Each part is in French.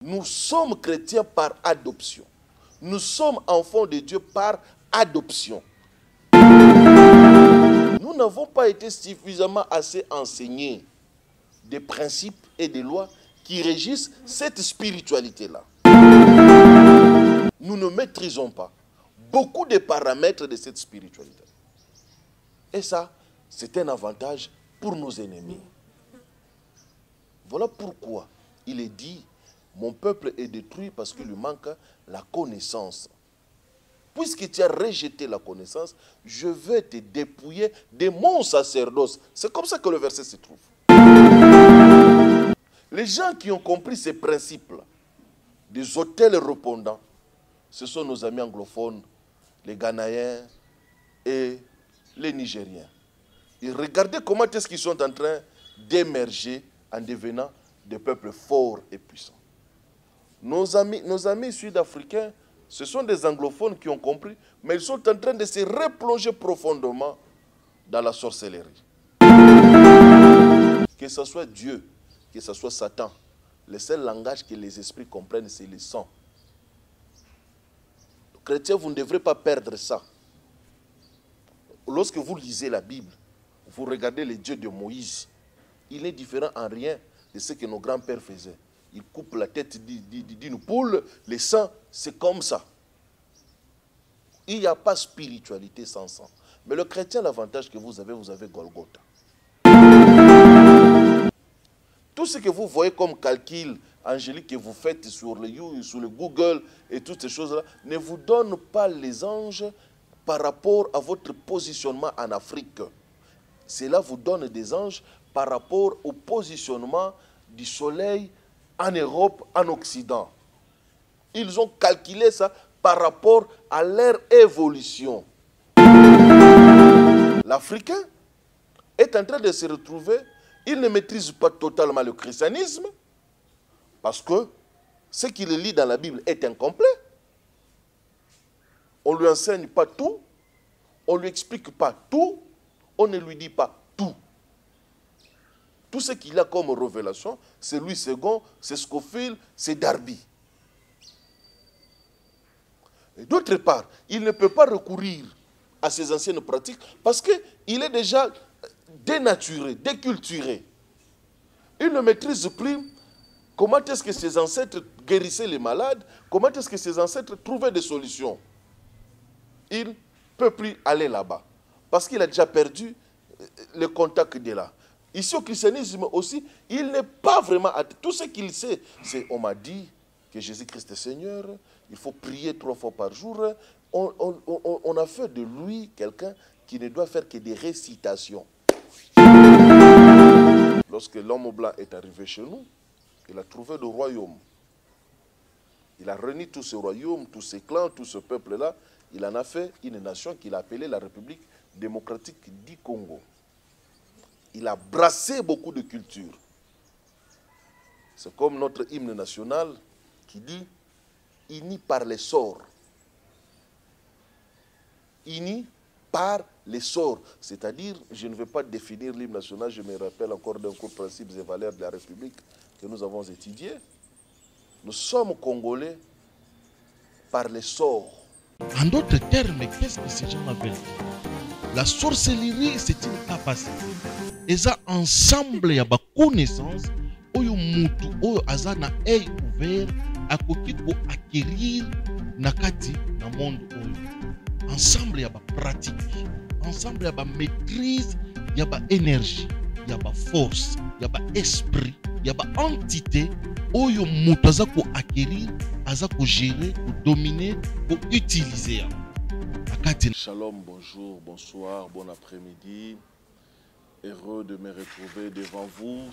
Nous sommes chrétiens par adoption. Nous sommes enfants de Dieu par adoption. Nous n'avons pas été suffisamment assez enseignés des principes et des lois qui régissent cette spiritualité-là. Nous ne maîtrisons pas beaucoup de paramètres de cette spiritualité. Et ça, c'est un avantage pour nos ennemis. Voilà pourquoi il est dit, mon peuple est détruit parce qu'il lui manque la connaissance. Puisque tu as rejeté la connaissance, je vais te dépouiller de mon sacerdoce. C'est comme ça que le verset se trouve. Les gens qui ont compris ces principes-là, des autels répondants, ce sont nos amis anglophones, les Ghanéens et les Nigériens. Et regardez comment est-ce qu'ils sont en train d'émerger en devenant des peuples forts et puissants. Nos amis sud-africains, ce sont des anglophones qui ont compris, mais ils sont en train de se replonger profondément dans la sorcellerie. Que ce soit Dieu, que ce soit Satan, le seul langage que les esprits comprennent, c'est le sang. Chrétiens, vous ne devrez pas perdre ça. Lorsque vous lisez la Bible, vous regardez les dieux de Moïse, il n'est différent en rien de ce que nos grands-pères faisaient. Ils coupent la tête d'une poule, le sang, c'est comme ça. Il n'y a pas spiritualité sans sang. Mais le chrétien, l'avantage que vous avez Golgotha. Tout ce que vous voyez comme calcul angélique que vous faites sur le Google et toutes ces choses-là, ne vous donne pas les anges par rapport à votre positionnement en Afrique. Cela vous donne des anges par rapport au positionnement du soleil en Europe, en Occident. Ils ont calculé ça par rapport à leur évolution. L'Africain est en train de se retrouver, il ne maîtrise pas totalement le christianisme, parce que ce qu'il lit dans la Bible est incomplet. On ne lui enseigne pas tout, on ne lui explique pas tout, on ne lui dit pas tout. Tout ce qu'il a comme révélation, c'est Louis II, c'est Scofield, c'est Darby. Et d'autre part, il ne peut pas recourir à ses anciennes pratiques parce qu'il est déjà dénaturé, déculturé. Il ne maîtrise plus comment est-ce que ses ancêtres guérissaient les malades, comment est-ce que ses ancêtres trouvaient des solutions. Il ne peut plus aller là-bas parce qu'il a déjà perdu le contact de là. Ici au christianisme aussi, il n'est pas vraiment... Tout ce qu'il sait, c'est on m'a dit que Jésus-Christ est Seigneur, il faut prier 3 fois par jour. On a fait de lui quelqu'un qui ne doit faire que des récitations. Lorsque l'homme blanc est arrivé chez nous, il a trouvé le royaume. Il a réuni tout ce royaume, tous ces clans, tout ce peuple-là. Il en a fait une nation qu'il a appelée la République démocratique du Congo. Il a brassé beaucoup de cultures. C'est comme notre hymne national qui dit « Unis par les sorts ». Unis par les sorts. C'est-à-dire, je ne vais pas définir l'hymne national, je me rappelle encore d'un cours principes et valeurs de la République que nous avons étudié. Nous sommes Congolais par les sorts. En d'autres termes, qu'est-ce que ces gens veulent dire? La sorcellerie, c'est une capacité. Et ça, ensemble, il y a une connaissance. Oyo mutu, oyo aza na œil ouvert, akoki ko acquérir nakati na monde oyo. Ensemble, il y a une pratique. Ensemble, il y a une maîtrise, il y a une énergie, il y a une force, il y a un esprit, il y a une entité. Oyo mutu aza ko acquérir, aza ko gérer, ko dominer, ko utiliser. Shalom, bonjour, bonsoir, bon après-midi. Heureux de me retrouver devant vous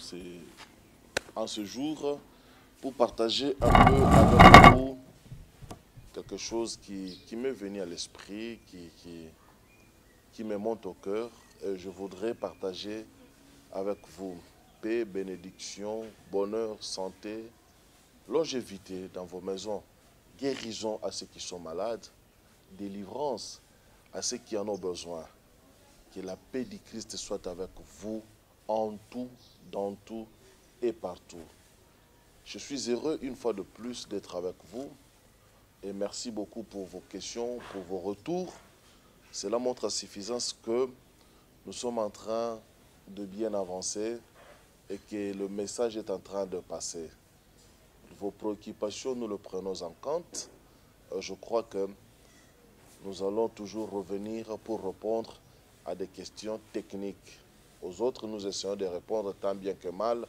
en ce jour pour partager un peu avec vous quelque chose qui m'est venu à l'esprit, qui me monte au cœur. Et je voudrais partager avec vous paix, bénédiction, bonheur, santé, longévité dans vos maisons, guérison à ceux qui sont malades, délivrance à ceux qui en ont besoin. Que la paix du Christ soit avec vous en tout, dans tout et partout. Je suis heureux une fois de plus d'être avec vous. Et merci beaucoup pour vos questions, pour vos retours. Cela montre à suffisance que nous sommes en train de bien avancer et que le message est en train de passer. Vos préoccupations, nous le prenons en compte. Je crois que nous allons toujours revenir pour répondre à des questions techniques. Aux autres, nous essayons de répondre tant bien que mal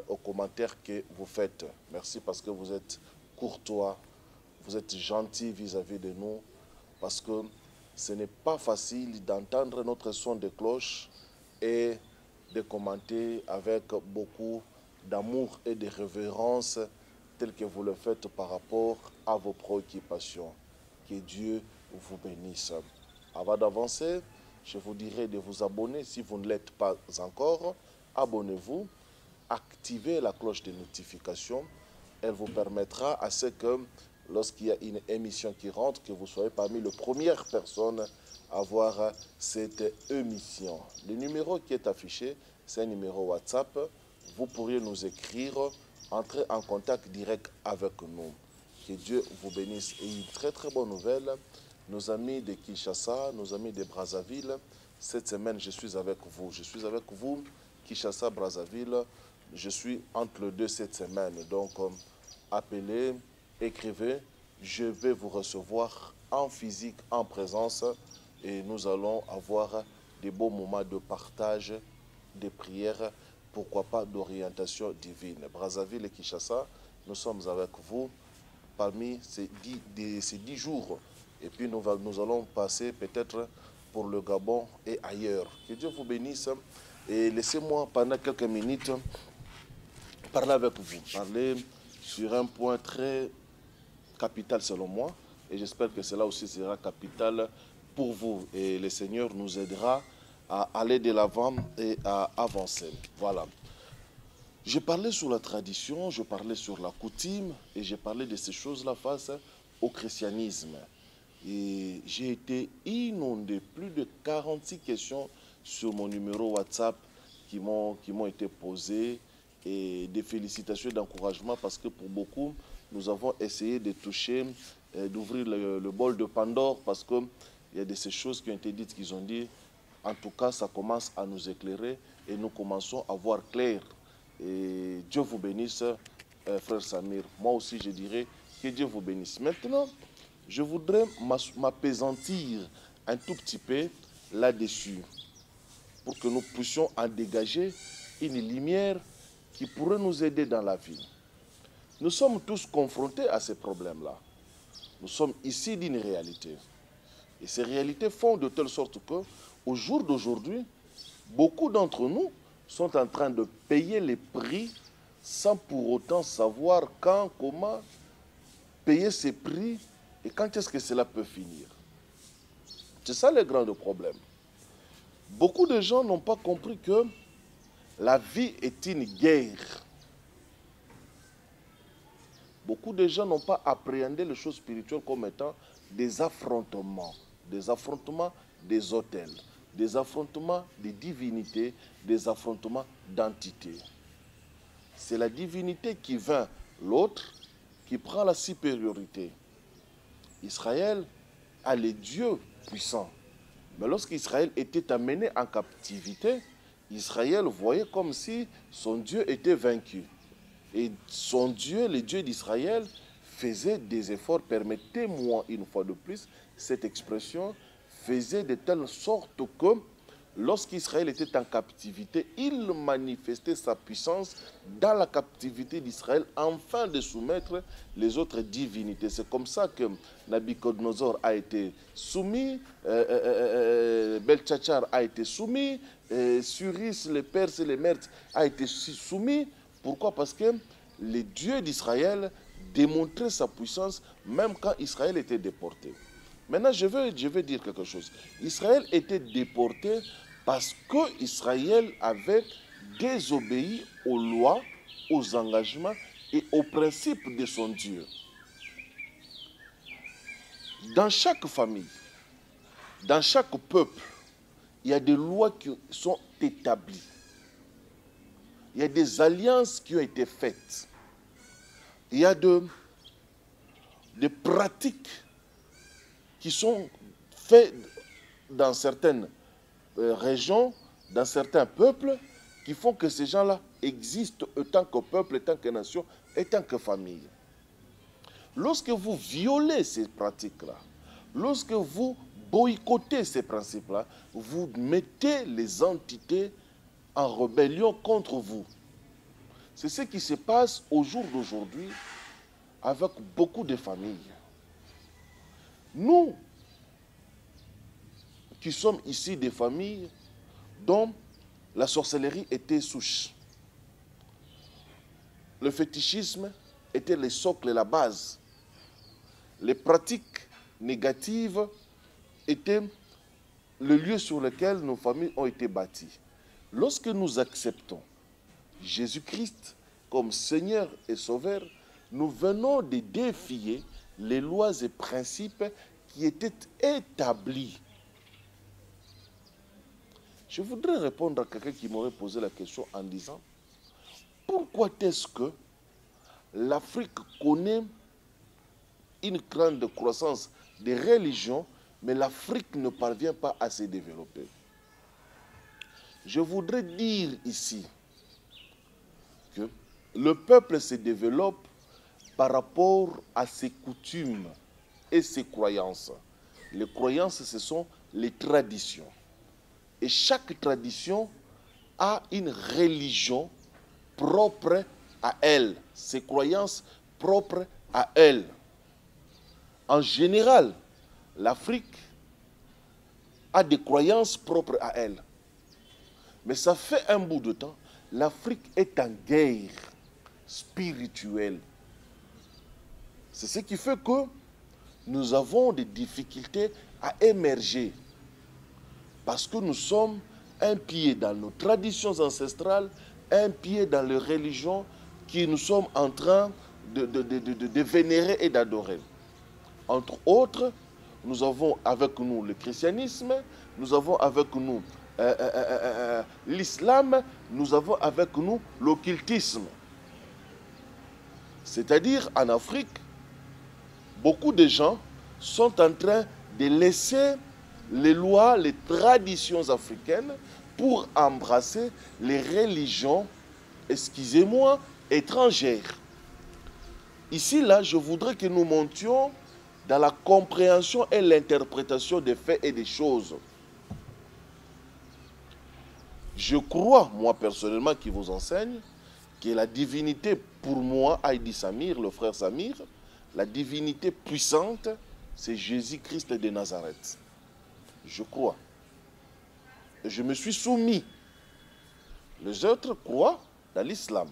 aux commentaires que vous faites. Merci parce que vous êtes courtois, vous êtes gentil vis-à-vis de nous, parce que ce n'est pas facile d'entendre notre son de cloche et de commenter avec beaucoup d'amour et de révérence tel que vous le faites par rapport à vos préoccupations. Que Dieu vous bénisse. Avant d'avancer, je vous dirai de vous abonner si vous ne l'êtes pas encore. Abonnez-vous, activez la cloche de notification. Elle vous permettra à ce que lorsqu'il y a une émission qui rentre, que vous soyez parmi les premières personnes à voir cette émission. Le numéro qui est affiché, c'est un numéro WhatsApp. Vous pourriez nous écrire, entrer en contact direct avec nous. Que Dieu vous bénisse. Et une très très bonne nouvelle, nos amis de Kinshasa, nos amis de Brazzaville, cette semaine je suis avec vous. Je suis avec vous, Kinshasa, Brazzaville. Je suis entre les deux cette semaine. Donc appelez, écrivez, je vais vous recevoir en physique, en présence, et nous allons avoir des beaux moments de partage, de prières, pourquoi pas d'orientation divine. Brazzaville et Kinshasa, nous sommes avec vous parmi ces 10 jours. Et puis nous allons passer peut-être pour le Gabon et ailleurs. Que Dieu vous bénisse. Et laissez-moi pendant quelques minutes parler avec vous. Parler sur un point très capital selon moi. Et j'espère que cela aussi sera capital pour vous. Et le Seigneur nous aidera à aller de l'avant et à avancer. Voilà. J'ai parlé sur la tradition, je parlais sur la coutume et j'ai parlé de ces choses-là face au christianisme. Et j'ai été inondé, plus de 46 questions sur mon numéro WhatsApp qui m'ont été posées et des félicitations et d'encouragement parce que pour beaucoup, nous avons essayé de toucher, d'ouvrir le bol de Pandore parce qu'il y a de ces choses qui ont été dites, qu'ils ont dit, en tout cas, ça commence à nous éclairer et nous commençons à voir clair. Et Dieu vous bénisse, frère Samir. Moi aussi, je dirais que Dieu vous bénisse. Maintenant, je voudrais m'apaisantir un tout petit peu là-dessus pour que nous puissions en dégager une lumière qui pourrait nous aider dans la vie. Nous sommes tous confrontés à ces problèmes-là. Nous sommes ici d'une réalité. Et ces réalités font de telle sorte que, au jour d'aujourd'hui, beaucoup d'entre nous sont en train de payer les prix sans pour autant savoir quand, comment payer ces prix et quand est-ce que cela peut finir. C'est ça le grand problème. Beaucoup de gens n'ont pas compris que la vie est une guerre. Beaucoup de gens n'ont pas appréhendé les choses spirituelles comme étant des affrontements des autels, des affrontements des divinités, des affrontements d'entités. C'est la divinité qui vainc l'autre, qui prend la supériorité. Israël a les dieux puissants. Mais lorsqu'Israël était amené en captivité, Israël voyait comme si son Dieu était vaincu. Et son Dieu, le Dieu d'Israël, faisait des efforts, permettez-moi une fois de plus, cette expression, faisait de telle sorte que lorsqu'Israël était en captivité, il manifestait sa puissance dans la captivité d'Israël afin de soumettre les autres divinités. C'est comme ça que Nabuchodonosor a été soumis, Beltchachar a été soumis, Suris, les Perses et les Mertes a été soumis. Pourquoi? Parce que les dieux d'Israël démontraient sa puissance même quand Israël était déporté. Maintenant, je veux dire quelque chose. Israël était déporté parce qu'Israël avait désobéi aux lois, aux engagements et aux principes de son Dieu. Dans chaque famille, dans chaque peuple, il y a des lois qui sont établies. Il y a des alliances qui ont été faites. il y a des pratiques qui sont faites dans certaines régions, dans certains peuples, qui font que ces gens-là existent autant que peuple, autant que nation, autant que famille. Lorsque vous violez ces pratiques-là, lorsque vous boycottez ces principes-là, vous mettez les entités en rébellion contre vous. C'est ce qui se passe au jour d'aujourd'hui avec beaucoup de familles. Nous, qui sommes ici des familles dont la sorcellerie était souche, le fétichisme était le socle et la base, les pratiques négatives étaient le lieu sur lequel nos familles ont été bâties. Lorsque nous acceptons Jésus-Christ comme Seigneur et Sauveur, nous venons de défier les lois et principes qui étaient établis. Je voudrais répondre à quelqu'un qui m'aurait posé la question en disant, pourquoi est-ce que l'Afrique connaît une grande croissance des religions, mais l'Afrique ne parvient pas à se développer? Je voudrais dire ici que le peuple se développe par rapport à ses coutumes et ses croyances. Les croyances, ce sont les traditions. Et chaque tradition a une religion propre à elle, ses croyances propres à elle. En général, l'Afrique a des croyances propres à elle. Mais ça fait un bout de temps, l'Afrique est en guerre spirituelle. C'est ce qui fait que nous avons des difficultés à émerger. Parce que nous sommes un pied dans nos traditions ancestrales, un pied dans les religions que nous sommes en train de vénérer et d'adorer. Entre autres, nous avons avec nous le christianisme, nous avons avec nous l'islam, nous avons avec nous l'occultisme. C'est-à-dire, en Afrique, beaucoup de gens sont en train de laisser les lois, les traditions africaines pour embrasser les religions, excusez-moi, étrangères. Ici, là, je voudrais que nous montions dans la compréhension et l'interprétation des faits et des choses. Je crois, moi personnellement, qui vous enseigne, que la divinité, pour moi, Haïdi Samir, le frère Samir, la divinité puissante, c'est Jésus-Christ de Nazareth. Je crois. Et je me suis soumis. Les autres croient dans l'islam.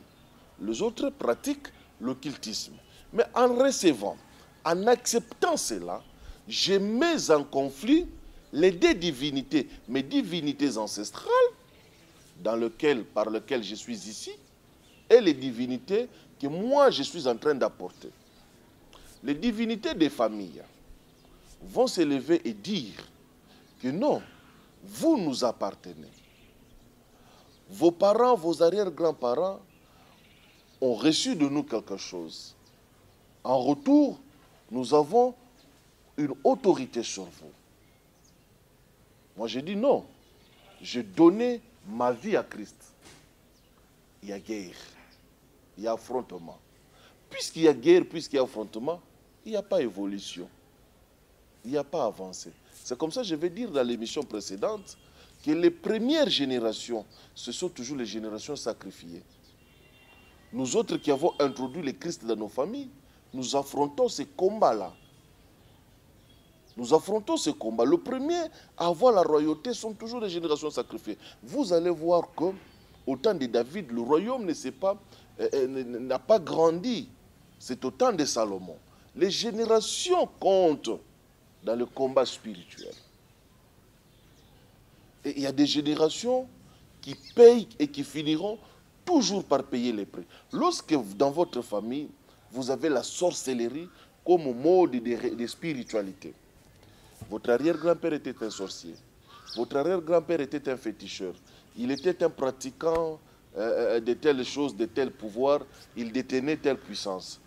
Les autres pratiquent l'occultisme. Mais en recevant, en acceptant cela, je mets en conflit les deux divinités, mes divinités ancestrales, par lesquelles je suis ici, et les divinités que moi je suis en train d'apporter. Les divinités des familles vont s'élever et dire que non, vous nous appartenez. Vos parents, vos arrière-grands-parents ont reçu de nous quelque chose. En retour, nous avons une autorité sur vous. Moi, j'ai dit non. J'ai donné ma vie à Christ. Il y a guerre, il y a affrontement. Puisqu'il y a guerre, puisqu'il y a affrontement, il n'y a pas évolution. Il n'y a pas avancé. C'est comme ça que je vais dire dans l'émission précédente que les premières générations, ce sont toujours les générations sacrifiées. Nous autres qui avons introduit le Christ dans nos familles, nous affrontons ces combats-là. Nous affrontons ces combats. Le premier à avoir la royauté sont toujours les générations sacrifiées. Vous allez voir que, au temps de David, le royaume n'a pas grandi. C'est au temps de Salomon. Les générations comptent dans le combat spirituel. Et il y a des générations qui payent et qui finiront toujours par payer les prix. Lorsque dans votre famille, vous avez la sorcellerie comme mode de spiritualité. Votre arrière-grand-père était un sorcier. Votre arrière-grand-père était un féticheur. Il était un pratiquant de telles choses, de tels pouvoirs. Il détenait telle puissance.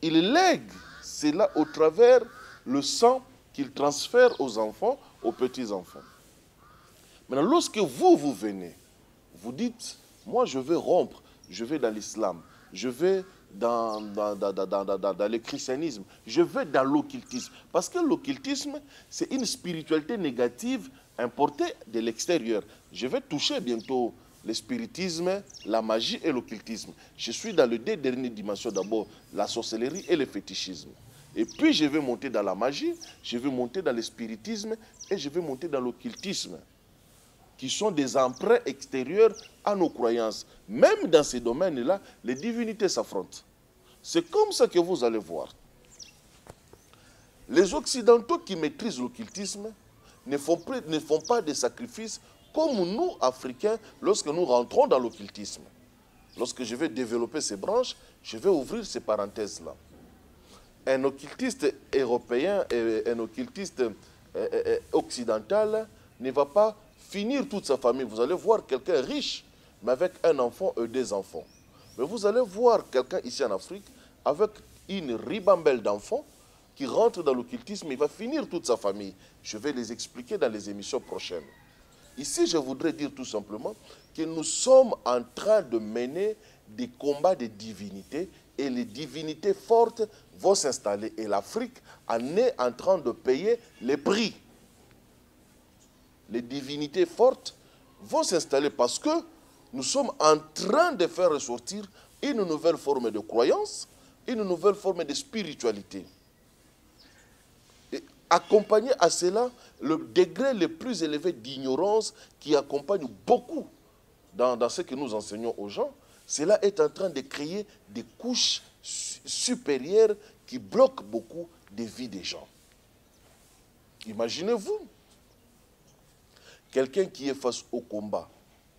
il lègue cela au travers le sang qu'il transfère aux enfants, aux petits-enfants. Maintenant, lorsque vous venez, vous dites, moi je veux rompre, je vais dans l'islam, je vais dans le christianisme, je vais dans l'occultisme. Parce que l'occultisme, c'est une spiritualité négative importée de l'extérieur. Je vais toucher bientôt le spiritisme, la magie et l'occultisme. Je suis dans les deux dernières dimensions, d'abord la sorcellerie et le fétichisme. Et puis je vais monter dans la magie, je vais monter dans le spiritisme et je vais monter dans l'occultisme, qui sont des emprunts extérieurs à nos croyances. Même dans ces domaines-là, les divinités s'affrontent. C'est comme ça que vous allez voir. Les Occidentaux qui maîtrisent l'occultisme ne font pas de sacrifices comme nous, Africains, lorsque nous rentrons dans l'occultisme. Lorsque je vais développer ces branches, je vais ouvrir ces parenthèses-là. Un occultiste européen et un occultiste occidental ne va pas finir toute sa famille. Vous allez voir quelqu'un riche, mais avec un enfant et deux enfants. Mais vous allez voir quelqu'un ici en Afrique avec une ribambelle d'enfants qui rentre dans l'occultisme, il va finir toute sa famille. Je vais les expliquer dans les émissions prochaines. Ici, je voudrais dire tout simplement que nous sommes en train de mener des combats de divinités et les divinités fortes vont s'installer. Et l'Afrique en est en train de payer les prix. Les divinités fortes vont s'installer parce que nous sommes en train de faire ressortir une nouvelle forme de croyance, une nouvelle forme de spiritualité. Et accompagné à cela, le degré le plus élevé d'ignorance qui accompagne beaucoup dans ce que nous enseignons aux gens, cela est en train de créer des couches supérieures qui bloquent beaucoup des vies des gens. Imaginez-vous, quelqu'un qui est face au combat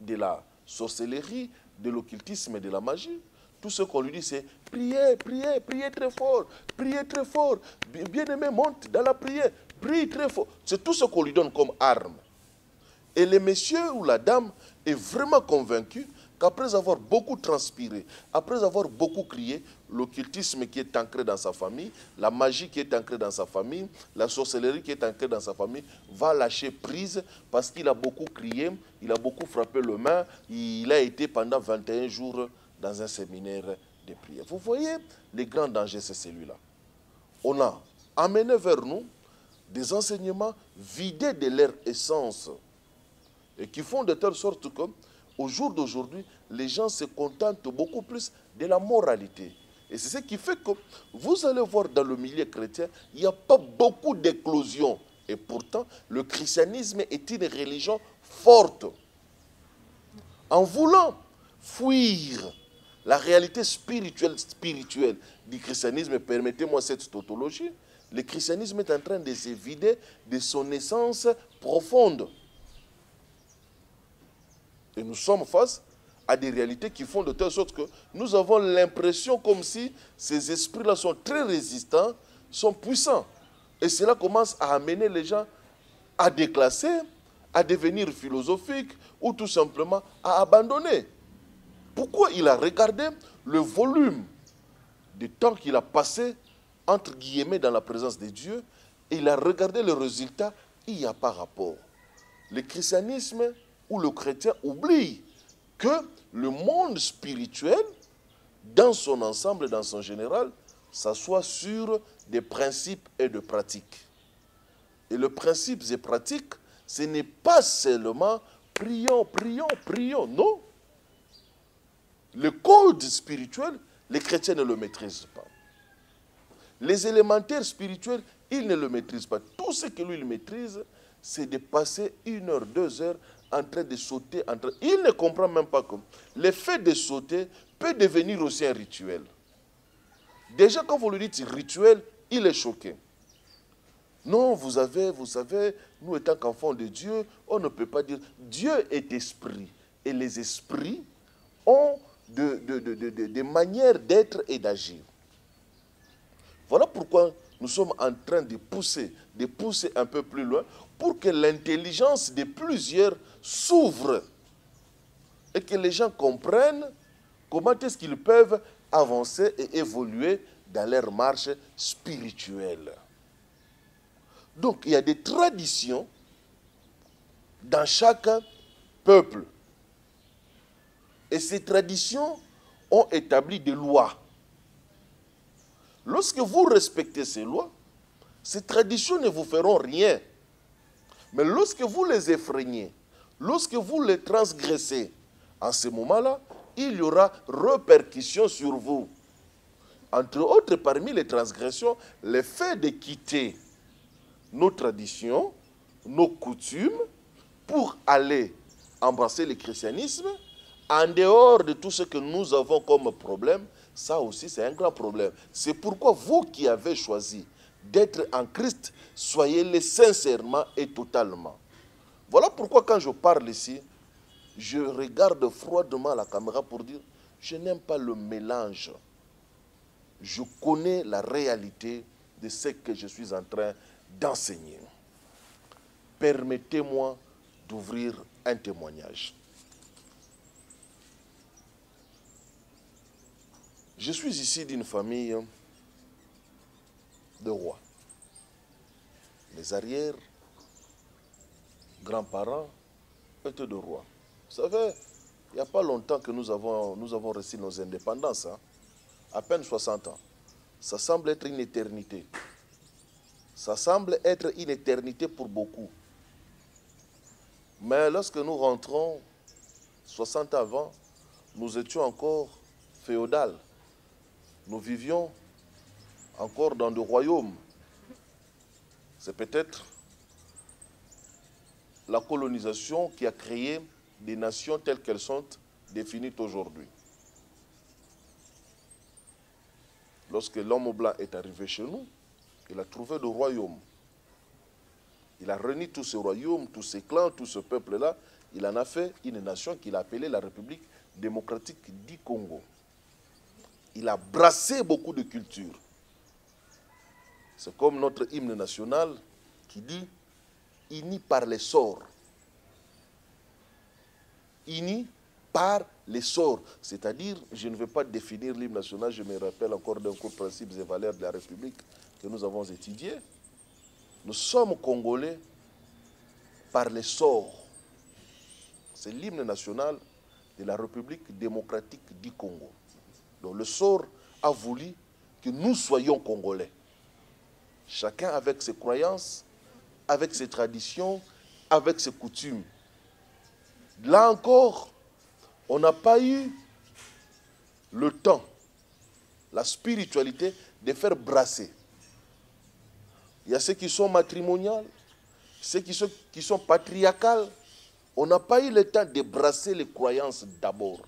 de la sorcellerie, de l'occultisme et de la magie, tout ce qu'on lui dit c'est priez, priez, priez très fort, priez très fort, bien-aimé, monte dans la prière, prie très fort. C'est tout ce qu'on lui donne comme arme. Et le monsieur ou la dame est vraiment convaincu qu'après avoir beaucoup transpiré, après avoir beaucoup crié, l'occultisme qui est ancré dans sa famille, la magie qui est ancrée dans sa famille, la sorcellerie qui est ancrée dans sa famille, va lâcher prise parce qu'il a beaucoup crié, il a beaucoup frappé le main, il a été pendant 21 jours dans un séminaire de prière. Vous voyez, le grand danger, c'est celui-là. On a amené vers nous des enseignements vidés de leur essence et qui font de telle sorte que au jour d'aujourd'hui, les gens se contentent beaucoup plus de la moralité. Et c'est ce qui fait que vous allez voir dans le milieu chrétien, il n'y a pas beaucoup d'éclosions. Et pourtant, le christianisme est une religion forte. En voulant fuir la réalité spirituelle du christianisme, permettez-moi cette tautologie, le christianisme est en train de se vider de son essence profonde. Et nous sommes face à des réalités qui font de telle sorte que nous avons l'impression comme si ces esprits-là sont très résistants, sont puissants. Et cela commence à amener les gens à déclasser, à devenir philosophiques ou tout simplement à abandonner. Pourquoi il a regardé le volume de temps qu'il a passé, entre guillemets, dans la présence de Dieu, et il a regardé le résultat, il n'y a pas rapport. Le christianisme où le chrétien oublie que le monde spirituel, dans son ensemble, dans son général, s'assoit sur des principes et de pratiques. Et le principe et pratique, ce n'est pas seulement prions, prions, prions, non. Le code spirituel, les chrétiens ne le maîtrisent pas. Les élémentaires spirituels, ils ne le maîtrisent pas. Tout ce que lui, il maîtrise, c'est de passer 1 heure, 2 heures en train de sauter. Il ne comprend même pas que le fait de sauter peut devenir aussi un rituel. Déjà, quand vous lui dites rituel, il est choqué. Non, vous savez, nous étant qu'enfants de Dieu, on ne peut pas dire Dieu est esprit. Et les esprits ont des manières d'être et d'agir. Voilà pourquoi nous sommes en train de pousser un peu plus loin pour que l'intelligence de plusieurs s'ouvre et que les gens comprennent comment est-ce qu'ils peuvent avancer et évoluer dans leur marche spirituelle. Donc, il y a des traditions dans chaque peuple. Et ces traditions ont établi des lois. Lorsque vous respectez ces lois, ces traditions ne vous feront rien. Mais lorsque vous les effreignez, lorsque vous les transgressez, en ce moment-là, il y aura répercussion sur vous. Entre autres, parmi les transgressions, le fait de quitter nos traditions, nos coutumes, pour aller embrasser le christianisme, en dehors de tout ce que nous avons comme problème, ça aussi c'est un grand problème. C'est pourquoi vous qui avez choisi d'être en Christ, soyez-le sincèrement et totalement. Voilà pourquoi quand je parle ici, je regarde froidement la caméra pour dire, je n'aime pas le mélange. Je connais la réalité de ce que je suis en train d'enseigner. Permettez-moi d'ouvrir un témoignage. Je suis ici d'une famille de rois. Les arrières, grands-parents étaient de rois. Vous savez, il n'y a pas longtemps que nous avons reçu nos indépendances, hein? À peine 60 ans. Ça semble être une éternité. Ça semble être une éternité pour beaucoup. Mais lorsque nous rentrons 60 ans avant, nous étions encore féodales. Nous vivions encore dans des royaumes. C'est peut-être la colonisation qui a créé des nations telles qu'elles sont définies aujourd'hui. Lorsque l'homme blanc est arrivé chez nous, il a trouvé le royaume. Il a réuni tous ces royaumes, tous ces clans, tout ce peuple-là. Il en a fait une nation qu'il a appelée la République démocratique du Congo. Il a brassé beaucoup de cultures. C'est comme notre hymne national qui dit « Unis par les sorts ». Unis par les sorts. C'est-à-dire, je ne vais pas définir l'hymne national, je me rappelle encore d'un cours principes et valeurs de la République que nous avons étudié. Nous sommes Congolais par les sorts. C'est l'hymne national de la République démocratique du Congo. Donc le sort a voulu que nous soyons Congolais. Chacun avec ses croyances, avec ses traditions, avec ses coutumes. Là encore, on n'a pas eu le temps, la spiritualité, de faire brasser. Il y a ceux qui sont matrimoniales, ceux qui sont patriarcales. On n'a pas eu le temps de brasser les croyances d'abord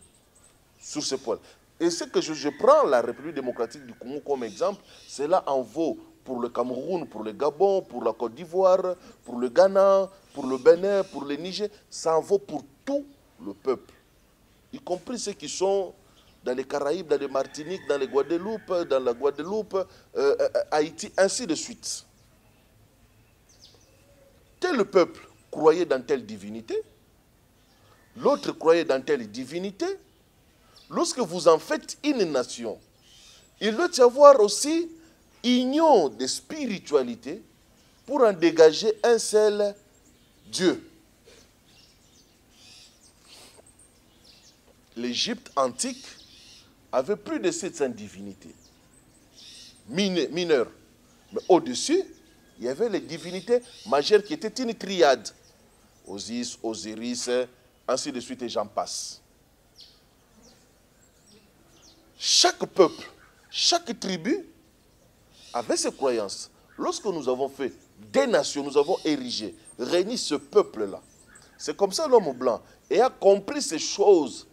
sur ce point. Et ce que je prends la République démocratique du Congo comme exemple, cela en vaut pour le Cameroun, pour le Gabon, pour la Côte d'Ivoire, pour le Ghana, pour le Bénin, pour le Niger. Ça en vaut pour tout le peuple, y compris ceux qui sont dans les Caraïbes, dans les Martiniques, dans les Guadeloupe, dans la Guadeloupe, Haïti, ainsi de suite. Tel peuple croyait dans telle divinité, l'autre croyait dans telle divinité. Lorsque vous en faites une nation, il doit y avoir aussi union de spiritualité pour en dégager un seul Dieu. L'Égypte antique avait plus de 700 divinités mineures. Mais au-dessus, il y avait les divinités majeures qui étaient une triade. Osis, Osiris, ainsi de suite et j'en passe. Chaque peuple, chaque tribu avait ses croyances. Lorsque nous avons fait des nations, nous avons érigé, réuni ce peuple-là. C'est comme ça l'homme blanc a compris ces choses.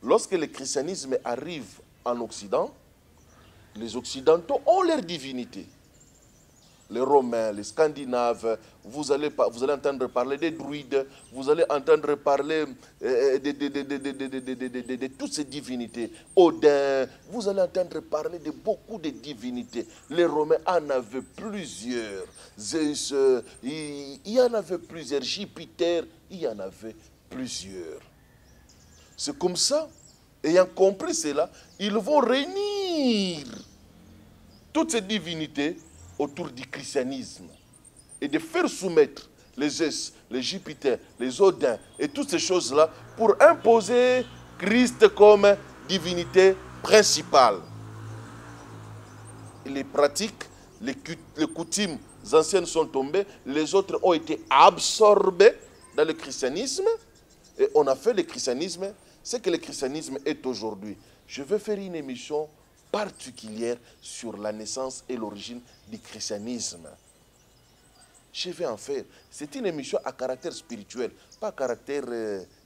Lorsque le christianisme arrive en Occident, les Occidentaux ont leur divinité. Les Romains, les Scandinaves, vous allez entendre parler des druides, vous allez entendre parler de toutes ces divinités. Odin, vous allez entendre parler de beaucoup de divinités. Les Romains en avaient plusieurs. Zeus, il y en avait plusieurs. Jupiter, il y en avait plusieurs. C'est comme ça, ayant compris cela, ils vont réunir toutes ces divinités autour du christianisme et de faire soumettre les Zeus, les Jupiter, les Odins et toutes ces choses-là pour imposer Christ comme divinité principale. Les pratiques, les coutumes anciennes sont tombées, les autres ont été absorbés dans le christianisme et on a fait le christianisme, ce que le christianisme est aujourd'hui. Je vais faire une émission particulière sur la naissance et l'origine du christianisme. Je vais en faire. C'est une émission à caractère spirituel, pas à caractère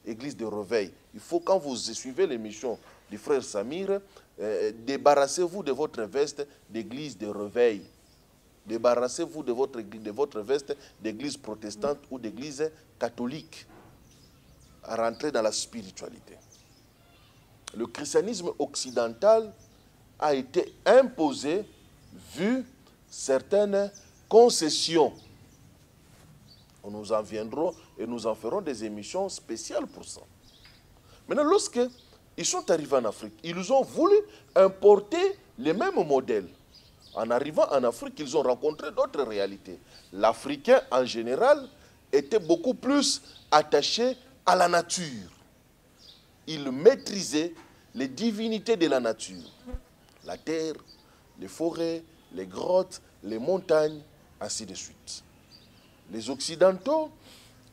église de réveil. Il faut, quand vous suivez l'émission du frère Samir, débarrassez-vous de votre veste d'église de réveil. Débarrassez-vous de votre veste d'église protestante ou d'église catholique. À rentrer dans la spiritualité. Le christianisme occidental a été imposé vu certaines concessions. Nous en viendrons et nous en ferons des émissions spéciales pour ça. Maintenant, lorsqu'ils sont arrivés en Afrique, ils ont voulu importer les mêmes modèles. En arrivant en Afrique, ils ont rencontré d'autres réalités. L'Africain, en général, était beaucoup plus attaché à la nature. Il maîtrisait les divinités de la nature. La terre, les forêts, les grottes, les montagnes, ainsi de suite. Les Occidentaux,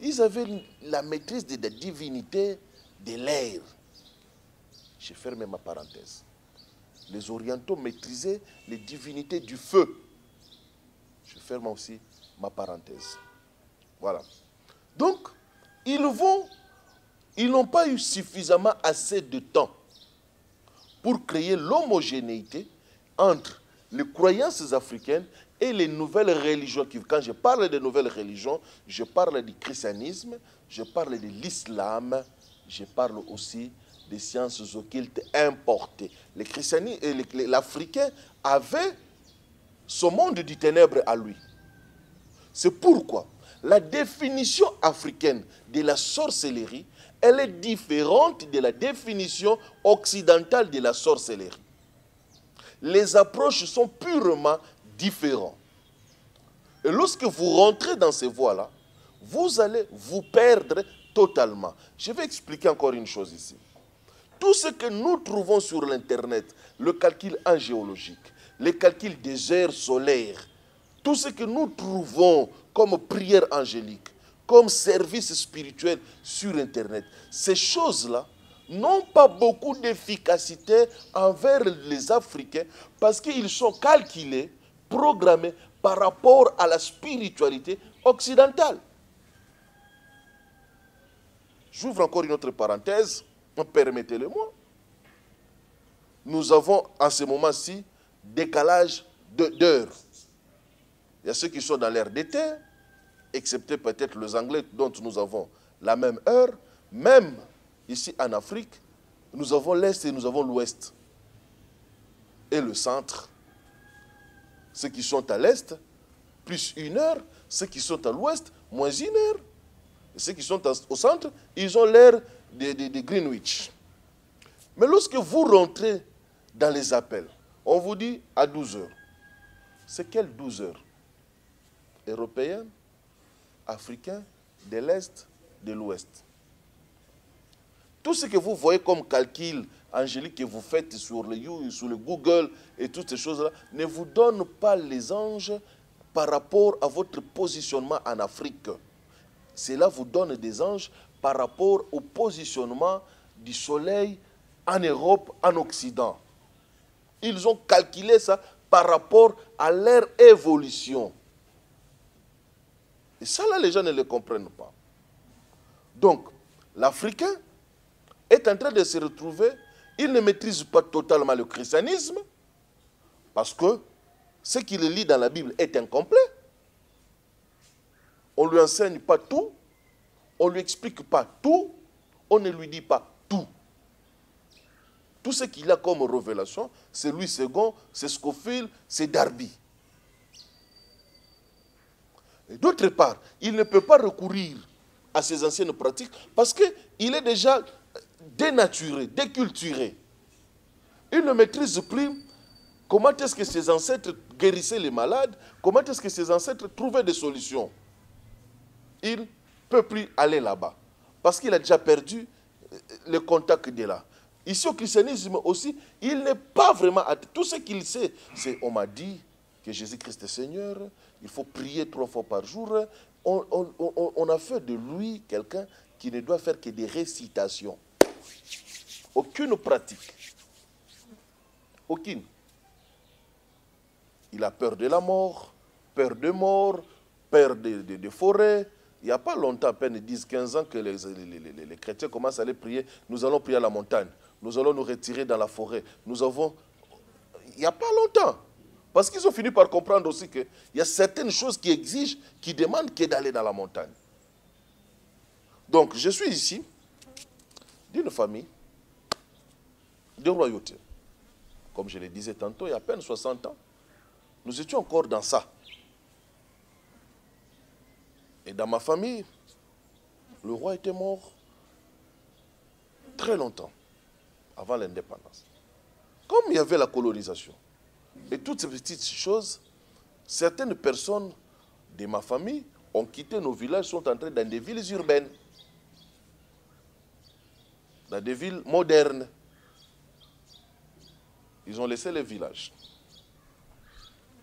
ils avaient la maîtrise de la divinité de l'air. J'ai fermé ma parenthèse. Les Orientaux maîtrisaient les divinités du feu. Je ferme aussi ma parenthèse. Voilà. Donc, ils n'ont pas eu suffisamment assez de temps pour créer l'homogénéité entre les croyances africaines et les nouvelles religions. Quand je parle de nouvelles religions, je parle du christianisme, je parle de l'islam, je parle aussi des sciences occultes importées. L'Africain avait ce monde du ténèbre à lui. C'est pourquoi la définition africaine de la sorcellerie, elle est différente de la définition occidentale de la sorcellerie. Les approches sont purement différentes. Et lorsque vous rentrez dans ces voies-là, vous allez vous perdre totalement. Je vais expliquer encore une chose ici. Tout ce que nous trouvons sur l'Internet, le calcul angéologique, les calculs des heures solaires, tout ce que nous trouvons comme prière angélique, comme service spirituel sur Internet, ces choses-là n'ont pas beaucoup d'efficacité envers les Africains parce qu'ils sont calculés, programmés par rapport à la spiritualité occidentale. J'ouvre encore une autre parenthèse, permettez-le-moi. Nous avons en ce moment-ci décalage d'heures. Il y a ceux qui sont dans l'ère d'été, excepté peut-être les Anglais dont nous avons la même heure. Même ici en Afrique, nous avons l'Est et nous avons l'Ouest. Et le centre. Ceux qui sont à l'Est, plus une heure. Ceux qui sont à l'Ouest, moins une heure. Et ceux qui sont au centre, ils ont l'heure de Greenwich. Mais lorsque vous rentrez dans les appels, on vous dit à 12 heures. C'est quelles 12 heures? Européens, africains, de l'Est, de l'Ouest. Tout ce que vous voyez comme calcul angélique que vous faites sur le Google et toutes ces choses-là ne vous donne pas les anges par rapport à votre positionnement en Afrique. Cela vous donne des anges par rapport au positionnement du soleil en Europe, en Occident. Ils ont calculé ça par rapport à leur évolution. Et ça, là, les gens ne le comprennent pas. Donc, l'Africain est en train de se retrouver, il ne maîtrise pas totalement le christianisme, parce que ce qu'il lit dans la Bible est incomplet. On ne lui enseigne pas tout, on ne lui explique pas tout, on ne lui dit pas tout. Tout ce qu'il a comme révélation, c'est Louis II, c'est Scofield, c'est Darby. D'autre part, il ne peut pas recourir à ces anciennes pratiques parce qu'il est déjà dénaturé, déculturé. Il ne maîtrise plus Comment est-ce que ses ancêtres guérissaient les malades? Comment est-ce que ses ancêtres trouvaient des solutions? Il ne peut plus aller là-bas. Parce qu'il a déjà perdu le contact de là. Ici au christianisme aussi, il n'est pas vraiment... Tout ce qu'il sait, c'est on m'a dit que Jésus-Christ est Seigneur, il faut prier 3 fois par jour. On a fait de lui quelqu'un qui ne doit faire que des récitations. Aucune pratique. Aucune. Il a peur de la mort, peur de mort, peur de forêt. Il n'y a pas longtemps, à peine 10-15 ans, que les chrétiens commencent à aller prier. Nous allons prier à la montagne. Nous allons nous retirer dans la forêt. Nous avons... Il n'y a pas longtemps. Parce qu'ils ont fini par comprendre aussi qu'il y a certaines choses qui exigent, qui demandent que d'aller dans la montagne. Donc, je suis ici, d'une famille de royauté. Comme je le disais tantôt, il y a à peine 60 ans, nous étions encore dans ça. Et dans ma famille, le roi était mort très longtemps, avant l'indépendance. Comme il y avait la colonisation, et toutes ces petites choses, certaines personnes de ma famille ont quitté nos villages, sont entrées dans des villes urbaines, dans des villes modernes. Ils ont laissé les villages.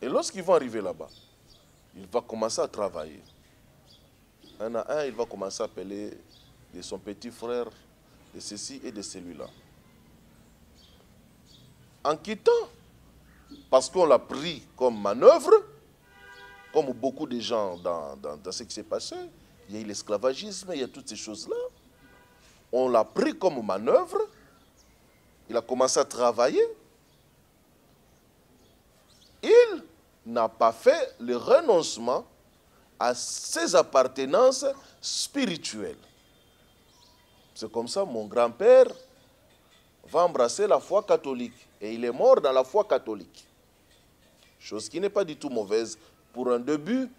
Et lorsqu'ils vont arriver là-bas, il va commencer à travailler. Un à un, il va commencer à appeler de son petit frère, de ceci et de celui-là. En quittant, parce qu'on l'a pris comme manœuvre, comme beaucoup de gens dans ce qui s'est passé, il y a eu l'esclavagisme, il y a toutes ces choses-là. On l'a pris comme manœuvre, il a commencé à travailler. Il n'a pas fait le renoncement à ses appartenances spirituelles. C'est comme ça, mon grand-père va embrasser la foi catholique. Et il est mort dans la foi catholique. Chose qui n'est pas du tout mauvaise. Pour un début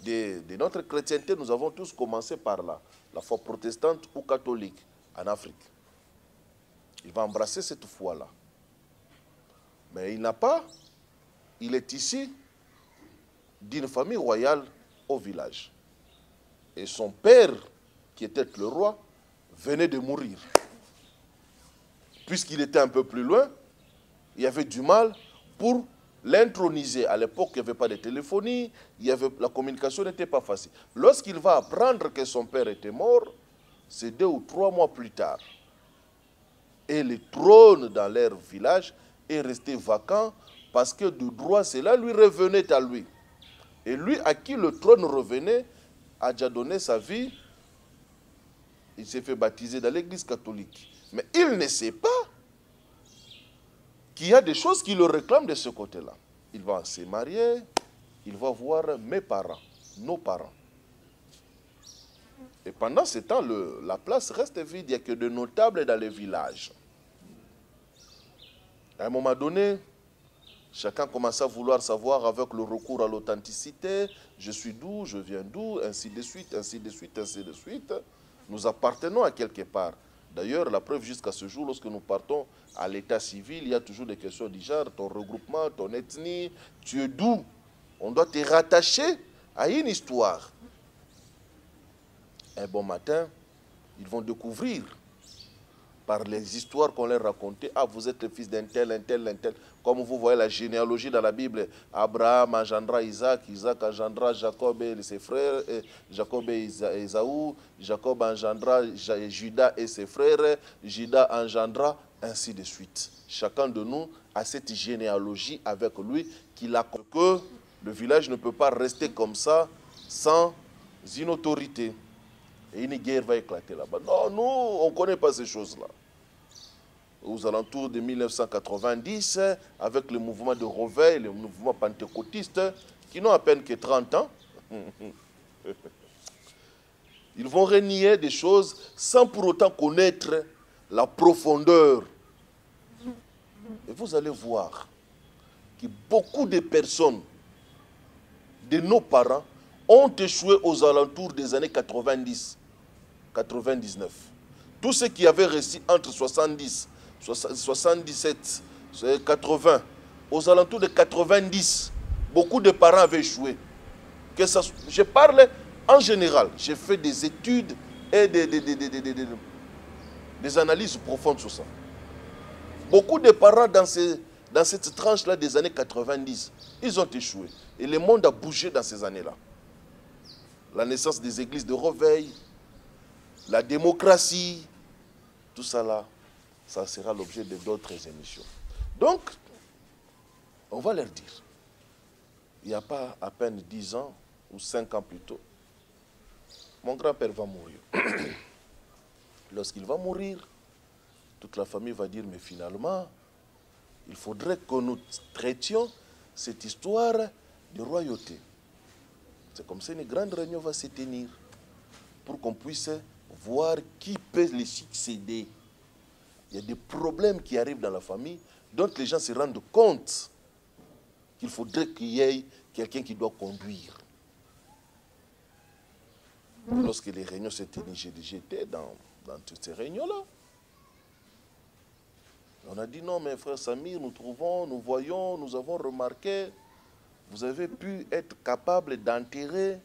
de notre chrétienté, nous avons tous commencé par là. La foi protestante ou catholique en Afrique. Il va embrasser cette foi-là. Mais il n'a pas... Il est ici d'une famille royale au village. Et son père, qui était le roi, venait de mourir. Puisqu'il était un peu plus loin, il y avait du mal pour l'introniser. À l'époque, il n'y avait pas de téléphonie, la communication n'était pas facile. Lorsqu'il va apprendre que son père était mort, c'est 2 ou 3 mois plus tard. Et le trône dans leur village est resté vacant parce que de droit, cela lui revenait à lui. Et lui, à qui le trône revenait, a déjà donné sa vie. Il s'est fait baptiser dans l'église catholique. Mais il ne sait pas qu'il y a des choses qui le réclament de ce côté-là. Il va se marier, il va voir mes parents, nos parents. Et pendant ce temps, la place reste vide, il n'y a que de notables dans les villages. À un moment donné, chacun commence à vouloir savoir avec le recours à l'authenticité, je suis d'où, je viens d'où, ainsi de suite, ainsi de suite, ainsi de suite. Nous appartenons à quelque part. D'ailleurs, la preuve jusqu'à ce jour, lorsque nous partons à l'état civil, il y a toujours des questions du genre, ton regroupement, ton ethnie, tu es d'où? On doit te rattacher à une histoire. Un bon matin, ils vont découvrir par les histoires qu'on leur racontait, ah, vous êtes le fils d'un tel, un tel, un tel. Comme vous voyez la généalogie dans la Bible, Abraham engendra Isaac, Isaac engendra Jacob et ses frères, Jacob et Ésaü, Jacob engendra Judas et ses frères, Judas engendra, ainsi de suite. Chacun de nous a cette généalogie avec lui qu'il a compris que le village ne peut pas rester comme ça sans une autorité. Et une guerre va éclater là-bas. Non, nous, on ne connaît pas ces choses-là. Aux alentours de 1990, avec le mouvement de réveil, le mouvement pentecôtiste, qui n'ont à peine que 30 ans, ils vont renier des choses sans pour autant connaître la profondeur. Et vous allez voir que beaucoup de personnes, de nos parents, ont échoué aux alentours des années 90. 99. Tous ceux qui avaient réussi entre 70, 77, 80, aux alentours de 90, beaucoup de parents avaient échoué. Je parle en général. J'ai fait des études et des analyses profondes sur ça. Beaucoup de parents dans cette tranche-là des années 90, ils ont échoué. Et le monde a bougé dans ces années-là. La naissance des églises de réveil, la démocratie, tout ça là, ça sera l'objet d'autres émissions. Donc, on va leur dire, il n'y a pas à peine 10 ans ou 5 ans plus tôt, mon grand-père va mourir. Lorsqu'il va mourir, toute la famille va dire, mais finalement, il faudrait que nous traitions cette histoire de royauté. C'est comme ça une grande réunion va se tenir pour qu'on puisse voir qui peut les succéder. Il y a des problèmes qui arrivent dans la famille dont les gens se rendent compte qu'il faudrait qu'il y ait quelqu'un qui doit conduire. Lorsque les réunions se tenaient, j'étais dans toutes ces réunions-là. On a dit non, mais frère Samir, nous trouvons, nous voyons, nous avons remarqué, vous avez pu être capable d'enterrer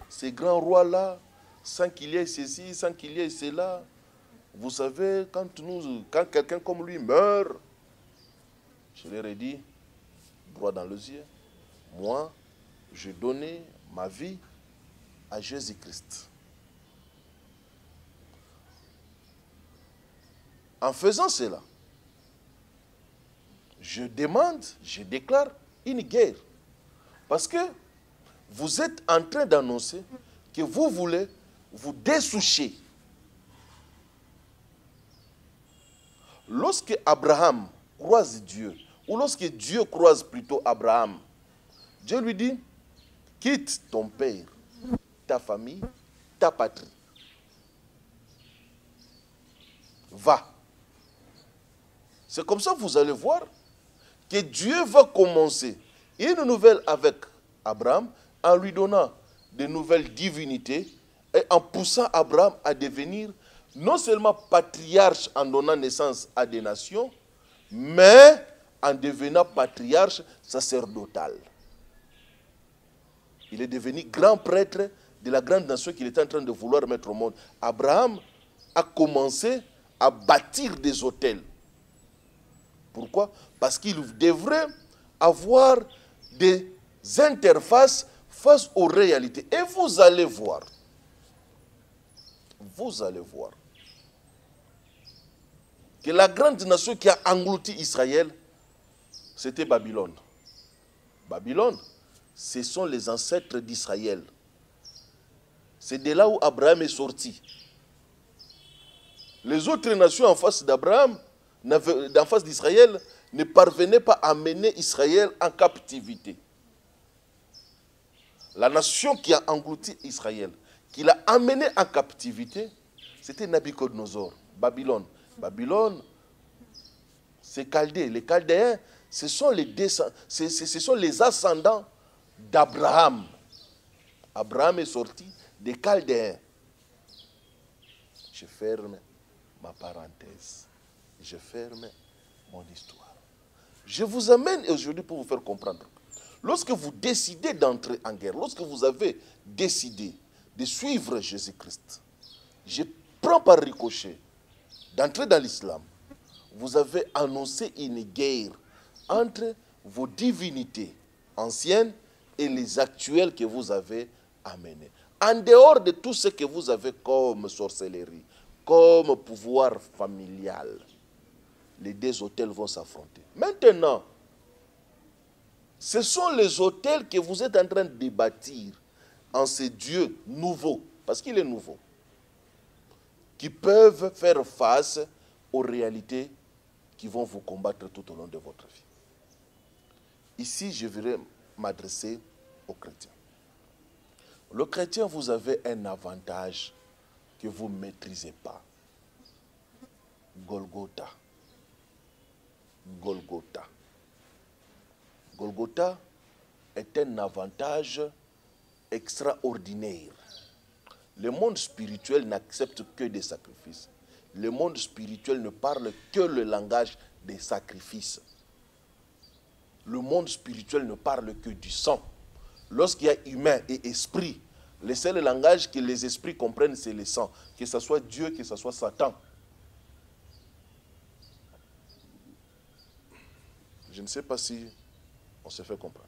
ces grands rois-là sans qu'il y ait ceci, sans qu'il y ait cela. Vous savez, quand quelqu'un comme lui meurt, je leur ai dit, droit dans les yeux, moi, j'ai donné ma vie à Jésus-Christ. En faisant cela, je demande, je déclare une guerre. Parce que vous êtes en train d'annoncer que vous voulez vous dessoucher. Lorsque Abraham croise Dieu, ou lorsque Dieu croise plutôt Abraham, Dieu lui dit, quitte ton père, ta famille, ta patrie. Va. C'est comme ça que vous allez voir que Dieu va commencer une nouvelle avec Abraham en lui donnant de nouvelles divinités et en poussant Abraham à devenir non seulement patriarche en donnant naissance à des nations, mais en devenant patriarche sacerdotal. Il est devenu grand prêtre de la grande nation qu'il était en train de vouloir mettre au monde. Abraham a commencé à bâtir des autels. Pourquoi? Parce qu'il devrait avoir des interfaces face aux réalités. Et vous allez voir que la grande nation qui a englouti Israël, c'était Babylone. Babylone, ce sont les ancêtres d'Israël. C'est de là où Abraham est sorti. Les autres nations en face d'Abraham, en face d'Israël, ne parvenaient pas à mener Israël en captivité. La nation qui a englouti Israël, qui l'a amené en captivité, c'était Nabucodonosor, Babylone. Babylone, c'est Chaldée. Les Chaldéens, ce sont les ascendants d'Abraham. Abraham est sorti des Chaldéens. Je ferme ma parenthèse. Je ferme mon histoire. Je vous amène aujourd'hui pour vous faire comprendre. Lorsque vous décidez d'entrer en guerre, lorsque vous avez décidé de suivre Jésus-Christ, je prends par ricochet d'entrer dans l'islam, vous avez annoncé une guerre entre vos divinités anciennes et les actuelles que vous avez amenées. En dehors de tout ce que vous avez comme sorcellerie, comme pouvoir familial, les deux autels vont s'affronter. Maintenant, ce sont les autels que vous êtes en train de bâtir en ces dieux nouveaux, parce qu'il est nouveau, qui peuvent faire face aux réalités qui vont vous combattre tout au long de votre vie. Ici, je voudrais m'adresser aux chrétiens. Le chrétien, vous avez un avantage que vous ne maîtrisez pas. Golgotha. Golgotha. Golgotha est un avantage extraordinaire. Le monde spirituel n'accepte que des sacrifices. Le monde spirituel ne parle que le langage des sacrifices. le monde spirituel ne parle que du sang. Lorsqu'il y a humain et esprit, le seul langage que les esprits comprennent, c'est le sang. Que ce soit Dieu, que ce soit Satan. Je ne sais pas si on se fait comprendre.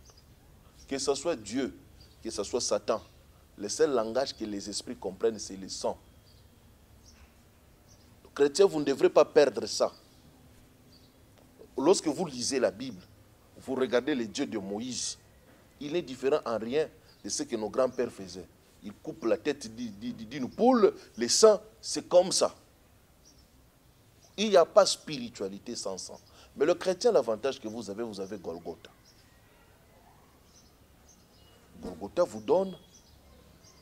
Que ce soit Dieu, que ce soit Satan, le seul langage que les esprits comprennent, c'est le sang. Chrétiens, vous ne devrez pas perdre ça. Lorsque vous lisez la Bible, vous regardez le Dieu de Moïse, il n'est différent en rien de ce que nos grands-pères faisaient. Ils coupent la tête d'une poule, le sang, c'est comme ça. Il n'y a pas spiritualité sans sang. Mais le chrétien, l'avantage que vous avez Golgotha. Golgotha vous donne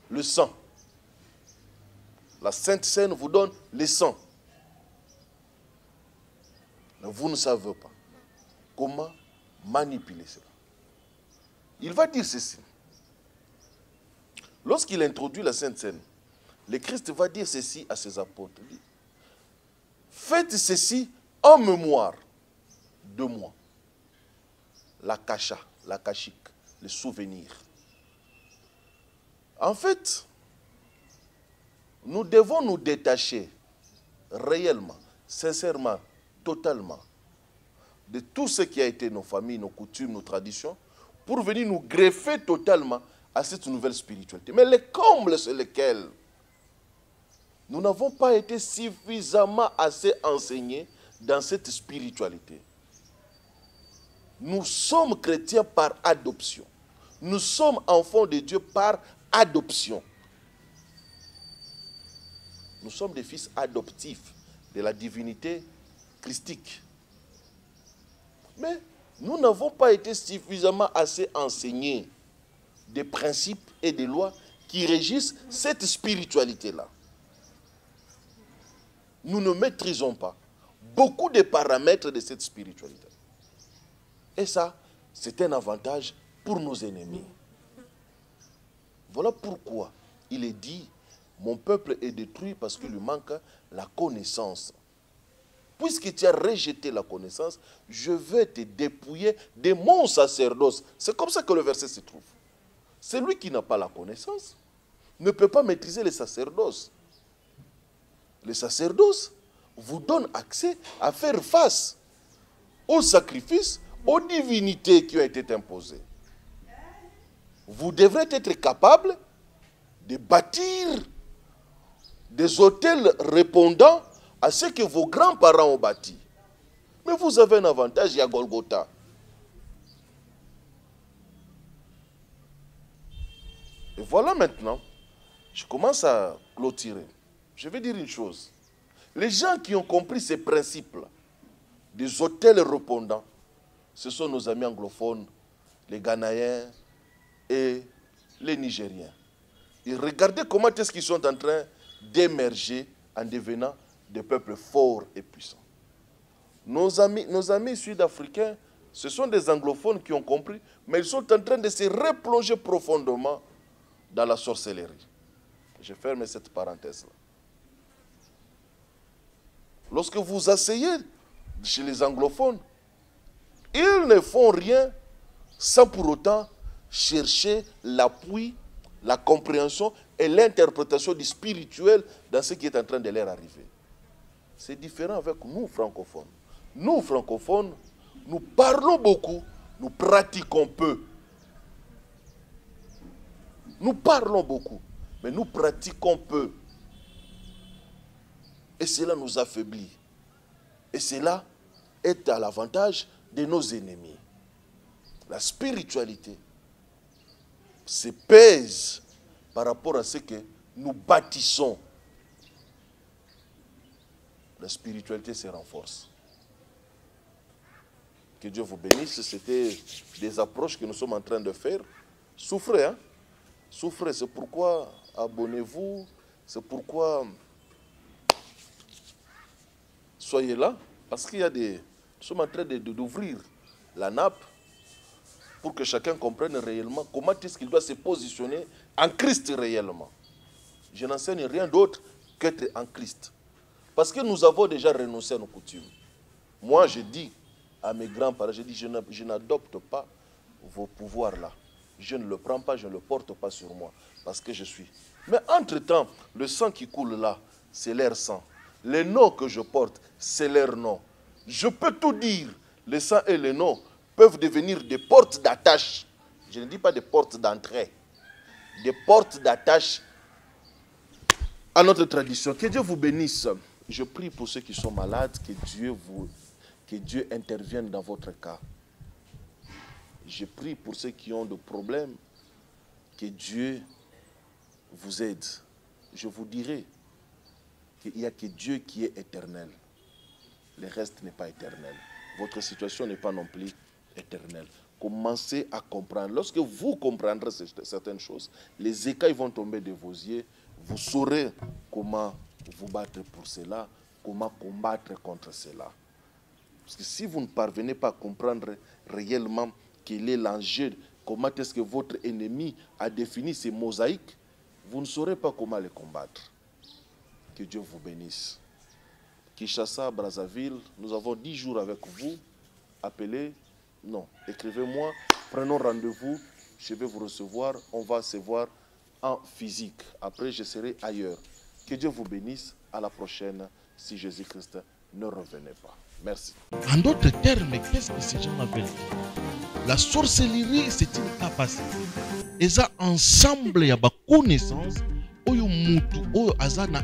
le sang. La Sainte Seine vous donne le sang. Mais vous ne savez pas comment manipuler cela. Il va dire ceci. Lorsqu'il introduit la Sainte Seine, le Christ va dire ceci à ses apôtres. Il dit, faites ceci en mémoire de moi. La kasha, la kashik, le souvenir. En fait, nous devons nous détacher réellement, sincèrement, totalement de tout ce qui a été nos familles, nos coutumes, nos traditions, pour venir nous greffer totalement à cette nouvelle spiritualité. Mais les combles sur lesquels nous n'avons pas été suffisamment assez enseignés dans cette spiritualité. Nous sommes chrétiens par adoption. Nous sommes enfants de Dieu par adoption. Nous sommes des fils adoptifs de la divinité christique. Mais nous n'avons pas été suffisamment assez enseignés des principes et des lois qui régissent cette spiritualité-là. Nous ne maîtrisons pas beaucoup de paramètres de cette spiritualité. Et ça, c'est un avantage pour nos ennemis. Voilà pourquoi il est dit, mon peuple est détruit parce qu'il lui manque la connaissance. Puisque tu as rejeté la connaissance, je vais te dépouiller de mon sacerdoce. C'est comme ça que le verset se trouve. Celui qui n'a pas la connaissance ne peut pas maîtriser le sacerdoce. Le sacerdoce vous donne accès à faire face aux sacrifices, aux divinités qui ont été imposées. Vous devrez être capable de bâtir des autels répondant à ce que vos grands-parents ont bâti. Mais vous avez un avantage, il y a Golgotha. Et voilà maintenant, je commence à clôturer. Je vais dire une chose. Les gens qui ont compris ces principes-là, des autels répondants, ce sont nos amis anglophones, les Ghanéens et les Nigériens. Et regardez comment est-ce qu'ils sont en train d'émerger en devenant des peuples forts et puissants. Nos amis sud-africains, ce sont des anglophones qui ont compris, mais ils sont en train de se replonger profondément dans la sorcellerie. Je ferme cette parenthèse-là. Lorsque vous asseyez chez les anglophones, ils ne font rien sans pour autant chercher l'appui, la compréhension et l'interprétation du spirituel dans ce qui est en train de leur arriver. C'est différent avec nous, francophones. Nous, francophones, nous parlons beaucoup, nous pratiquons peu. Nous parlons beaucoup, mais nous pratiquons peu. Et cela nous affaiblit. Et cela est à l'avantage de nos ennemis. La spiritualité se pèse par rapport à ce que nous bâtissons. La spiritualité se renforce. Que Dieu vous bénisse. C'était des approches que nous sommes en train de faire. Souffrez, hein? Souffrez. C'est pourquoi abonnez-vous. C'est pourquoi soyez là. Parce qu'il y a des... Nous sommes en train d'ouvrir la nappe pour que chacun comprenne réellement comment est-ce qu'il doit se positionner en Christ réellement. Je n'enseigne rien d'autre qu'être en Christ. Parce que nous avons déjà renoncé à nos coutumes. Moi, je dis à mes grands-parents, j'ai dit, je n'adopte pas vos pouvoirs-là. Je ne le prends pas, je ne le porte pas sur moi, parce que je suis. Mais entre-temps, le sang qui coule là, c'est leur sang. Les noms que je porte, c'est leur nom. Je peux tout dire. Le sang et les noms peuvent devenir des portes d'attache. Je ne dis pas des portes d'entrée. Des portes d'attache à notre tradition. Que Dieu vous bénisse. Je prie pour ceux qui sont malades, que Dieu intervienne dans votre cas. Je prie pour ceux qui ont des problèmes, que Dieu vous aide. Je vous dirai qu'il n'y a que Dieu qui est éternel. Le reste n'est pas éternel. Votre situation n'est pas non plus éternelle. Commencez à comprendre. Lorsque vous comprendrez certaines choses, les écailles vont tomber de vos yeux. Vous saurez comment vous battre pour cela, comment combattre contre cela. Parce que si vous ne parvenez pas à comprendre réellement quel est l'enjeu, comment est-ce que votre ennemi a défini ces mosaïques, vous ne saurez pas comment les combattre. Que Dieu vous bénisse. Kinshasa, Brazzaville, nous avons 10 jours avec vous. Appelez, non, écrivez-moi, prenons rendez-vous, je vais vous recevoir, on va se voir en physique. Après, je serai ailleurs. Que Dieu vous bénisse, à la prochaine, si Jésus-Christ ne revenait pas. Merci. En d'autres termes, qu'est-ce que ces gens veulent dire? La sorcellerie, c'est une capacité. Et ça, ensemble, il y a une connaissance. Oyo mutu, oyo azana,